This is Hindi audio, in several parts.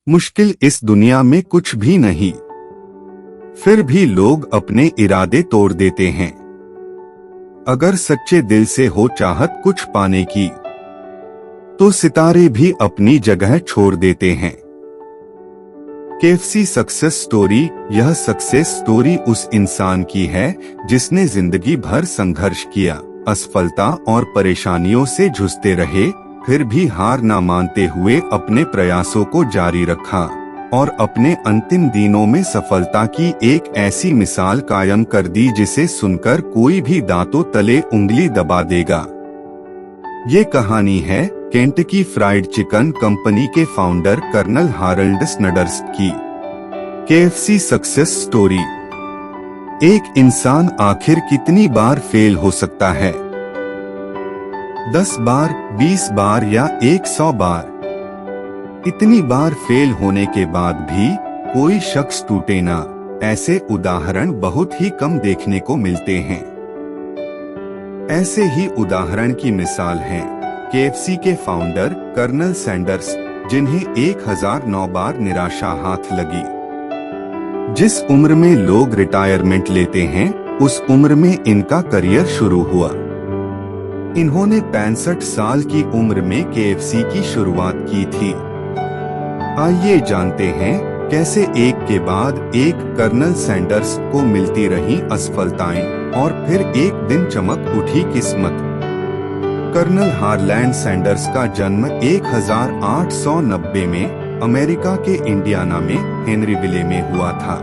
मुश्किल इस दुनिया में कुछ भी नहीं, फिर भी लोग अपने इरादे तोड़ देते हैं। अगर सच्चे दिल से हो चाहत कुछ पाने की, तो सितारे भी अपनी जगह छोड़ देते हैं। KFC success story. यह सक्सेस स्टोरी उस इंसान की है जिसने जिंदगी भर संघर्ष किया, असफलता और परेशानियों से जूझते रहे, फिर भी हार न मानते हुए अपने प्रयासों को जारी रखा और अपने अंतिम दिनों में सफलता की एक ऐसी मिसाल कायम कर दी जिसे सुनकर कोई भी दांतों तले उंगली दबा देगा। ये कहानी है केंटकी फ्राइड चिकन कंपनी के फाउंडर कर्नल हारोल्ड सैंडर्स की। KFC success story. एक इंसान आखिर कितनी बार फेल हो सकता है? 10 बार, 20 बार या 100 बार? इतनी बार फेल होने के बाद भी कोई शख्स टूटे ना, ऐसे उदाहरण बहुत ही कम देखने को मिलते हैं। ऐसे ही उदाहरण की मिसाल है केएफसी के फाउंडर कर्नल सैंडर्स, जिन्हें 1009 बार निराशा हाथ लगी। जिस उम्र में लोग रिटायरमेंट लेते हैं, उस उम्र में इनका करियर शुरू हुआ। इन्होंने 65 साल की उम्र में केएफसी की शुरुआत की थी। आइए जानते हैं कैसे एक के बाद एक कर्नल सैंडर्स को मिलती रही असफलताएं और फिर एक दिन चमक उठी किस्मत। कर्नल हारोल्ड सैंडर्स का जन्म 1890 में अमेरिका के इंडियाना में हेनरीविले में हुआ था।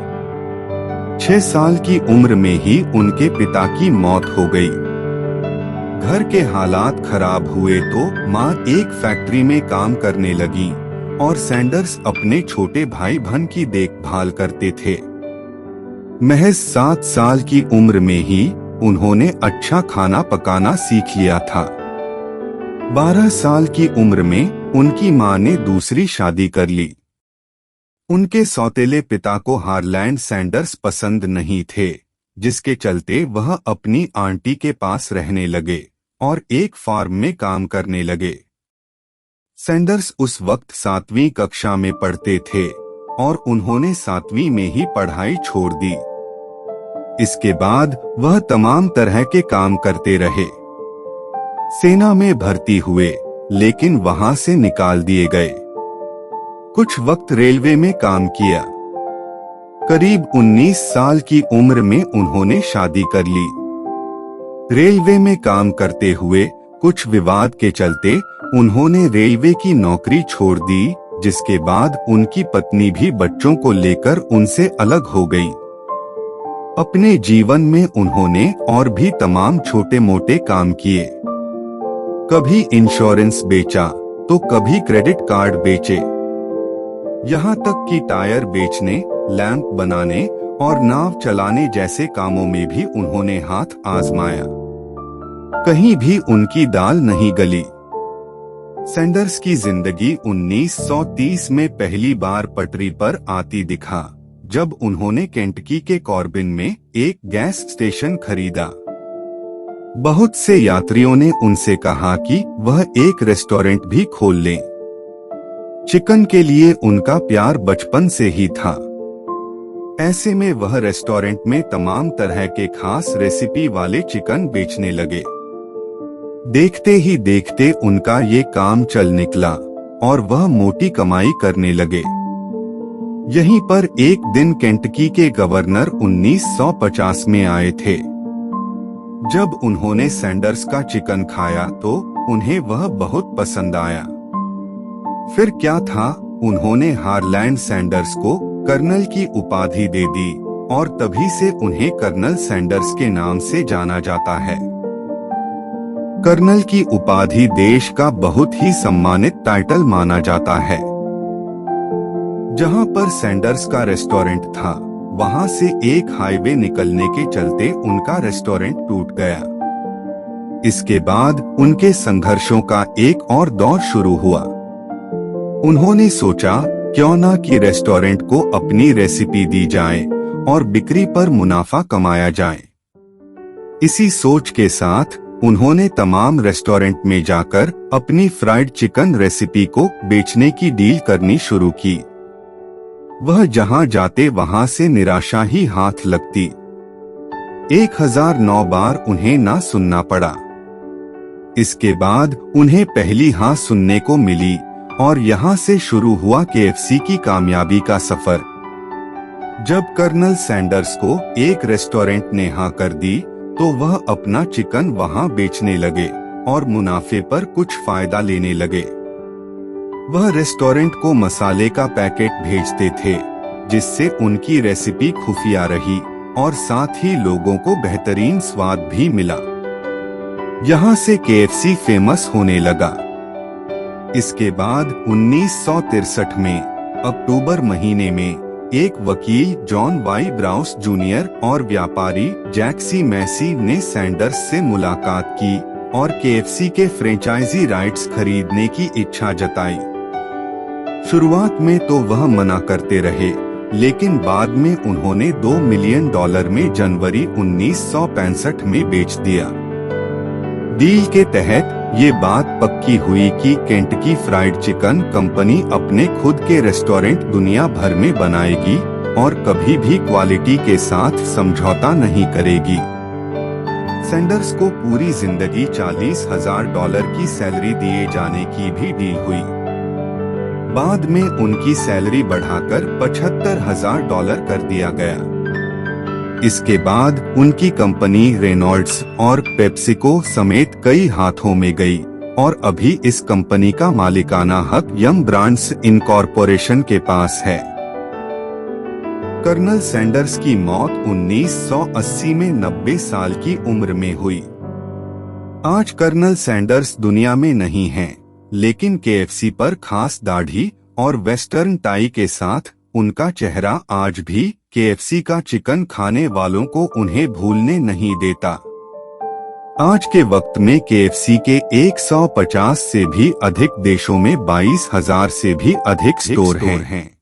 6 साल की उम्र में ही उनके पिता की मौत हो गई। घर के हालात खराब हुए तो मां एक फैक्ट्री में काम करने लगी और सैंडर्स अपने छोटे भाई बहन की देखभाल करते थे। महज 7 साल की उम्र में ही उन्होंने अच्छा खाना पकाना सीख लिया था। 12 साल की उम्र में उनकी मां ने दूसरी शादी कर ली। उनके सौतेले पिता को हारोल्ड सैंडर्स पसंद नहीं थे, जिसके चलते वह अपनी आंटी के पास रहने लगे और एक फार्म में काम करने लगे। सैंडर्स उस वक्त 7वीं कक्षा में पढ़ते थे और उन्होंने 7वीं में ही पढ़ाई छोड़ दी। इसके बाद वह तमाम तरह के काम करते रहे। सेना में भर्ती हुए, लेकिन वहां से निकाल दिए गए। कुछ वक्त रेलवे में काम किया। करीब 19 साल की उम्र में उन्होंने शादी कर ली। रेलवे में काम करते हुए कुछ विवाद के चलते उन्होंने रेलवे की नौकरी छोड़ दी, जिसके बाद उनकी पत्नी भी बच्चों को लेकर उनसे अलग हो गई। अपने जीवन में उन्होंने और भी तमाम छोटे मोटे काम किए। कभी इंश्योरेंस बेचा तो कभी क्रेडिट कार्ड बेचे। यहाँ तक कि टायर बेचने, लैंप बनाने और नाव चलाने जैसे कामों में भी उन्होंने हाथ आजमाया। कहीं भी उनकी दाल नहीं गली। सैंडर्स की जिंदगी 1930 में पहली बार पटरी पर आती दिखा, जब उन्होंने केंटकी के कॉर्बिन में एक गैस स्टेशन खरीदा। बहुत से यात्रियों ने उनसे कहा कि वह एक रेस्टोरेंट भी खोल लें। चिकन के लिए उनका प्यार बचपन से ही था। ऐसे में वह रेस्टोरेंट में तमाम तरह के खास रेसिपी वाले चिकन बेचने लगे। देखते ही देखते उनका ये काम चल निकला और वह मोटी कमाई करने लगे। यहीं पर एक दिन केंटकी के गवर्नर 1950 में आए थे। जब उन्होंने सैंडर्स का चिकन खाया तो उन्हें वह बहुत पसंद आया। फिर क्या था, उन्होंने हारोल्ड सैंडर्स को कर्नल की उपाधि दे दी और तभी से उन्हें कर्नल सैंडर्स के नाम से जाना जाता है। कर्नल की उपाधि देश का बहुत ही सम्मानित टाइटल माना जाता है। जहां पर सैंडर्स का रेस्टोरेंट था, वहां से एक हाईवे निकलने के चलते उनका रेस्टोरेंट टूट गया। इसके बाद उनके संघर्षों का एक और दौर शुरू हुआ। उन्होंने सोचा क्यों ना कि रेस्टोरेंट को अपनी रेसिपी दी जाए और बिक्री पर मुनाफा कमाया जाए। इसी सोच के साथ उन्होंने तमाम रेस्टोरेंट में जाकर अपनी फ्राइड चिकन रेसिपी को बेचने की डील करनी शुरू की। वह जहां जाते वहां से निराशा ही हाथ लगती। 1009 बार उन्हें ना सुनना पड़ा। इसके बाद उन्हें पहली हाँ सुनने को मिली और यहाँ से शुरू हुआ केएफसी की कामयाबी का सफर। जब कर्नल सैंडर्स को एक रेस्टोरेंट ने हाँ कर दी तो वह अपना चिकन वहाँ बेचने लगे और मुनाफे पर कुछ फायदा लेने लगे। वह रेस्टोरेंट को मसाले का पैकेट भेजते थे, जिससे उनकी रेसिपी खुफिया रही और साथ ही लोगों को बेहतरीन स्वाद भी मिला। यहाँ से केएफसी फेमस होने लगा। इसके बाद 1963 में अक्टूबर महीने में एक वकील जॉन वाई ब्राउस जूनियर और व्यापारी जैक सी मैसी ने सैंडर्स से मुलाकात की और केएफसी के फ्रेंचाइजी राइट्स खरीदने की इच्छा जताई। शुरुआत में तो वह मना करते रहे, लेकिन बाद में उन्होंने $2 मिलियन में जनवरी 1965 में बेच दिया। डील के तहत ये बात पक्की हुई कि केंटकी फ्राइड चिकन कंपनी अपने खुद के रेस्टोरेंट दुनिया भर में बनाएगी और कभी भी क्वालिटी के साथ समझौता नहीं करेगी। सैंडर्स को पूरी जिंदगी $40,000 की सैलरी दिए जाने की भी डील हुई। बाद में उनकी सैलरी बढ़ाकर $75,000 कर दिया गया। इसके बाद उनकी कंपनी रेनॉल्ड्स और पेप्सिको समेत कई हाथों में गई और अभी इस कंपनी का मालिकाना हक यम ब्रांड्स इनकॉर्पोरेशन के पास है। कर्नल सैंडर्स की मौत 1980 में 90 साल की उम्र में हुई। आज कर्नल सैंडर्स दुनिया में नहीं हैं, लेकिन केएफसी पर खास दाढ़ी और वेस्टर्न टाई के साथ उनका चेहरा आज भी केएफसी का चिकन खाने वालों को उन्हें भूलने नहीं देता। आज के वक्त में केएफसी के 150 से भी अधिक देशों में 22,000 से भी अधिक स्टोर हैं।